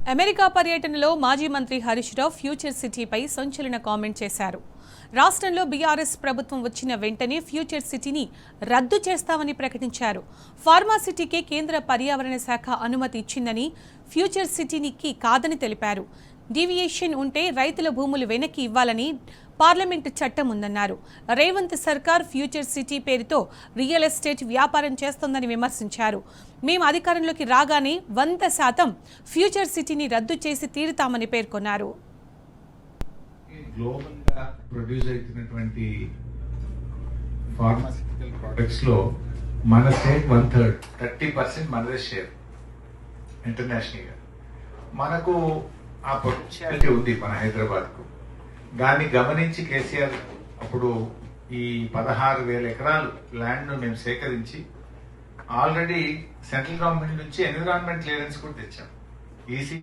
America పర్యటనలో మాజీ మంత్రి హరీష్ రావు ఫ్యూచర్ సిటీపై సంచలన కామెంట్ చేశారు. రాష్ట్రంలో బీఆర్ఎస్ ప్రభుత్వం వచ్చిన వెంటనే ఫ్యూచర్ సిటీని రద్దు చేస్తామని ప్రకటించారు. ఫార్మా సిటీకే కేంద్ర పర్యావరణ శాఖ అనుమతి ఇచ్చిందని, ఫ్యూచర్ సిటీకి కాదని తెలిపారు. డీవియేషన్ ఉంటే రైతుల భూములు వెనక్కి ఇవ్వాలని పార్లమెంటు చట్టం ఉందన్నారు. రేవంత్ సర్కార్ ఫ్యూచర్ సిటీ పేరుతో రియల్ ఎస్టేట్ వ్యాపారం చేస్తోందని విమర్శించారు. మేము అధికారంలోకి రాగానే 100% ఫ్యూచర్ సిటీని రద్దు చేసి తీరుతామని పేర్కొన్నారు. గ్లోబల్ గా ప్రొడ్యూస్ అవుతున్నటువంటి ఫార్మాస్యూటికల్ ప్రొడక్ట్స్ లో మన స్టేట్ 1/3 30% మనదే షేర్. ఇంటర్నేషనల్ గా మనకు ఆ పొటెన్షియాలిటీ ఉంది మన హైదరాబాద్ కు. దాన్ని గమనించి కేసీఆర్ అప్పుడు ఈ 16,000 ఎకరాలు ల్యాండ్ ను మేము సేకరించి ఆల్రెడీ సెంట్రల్ గవర్నమెంట్ నుంచి ఎన్విరాన్మెంట్ క్లియరెన్స్ కూడా తెచ్చాం. ఈసీ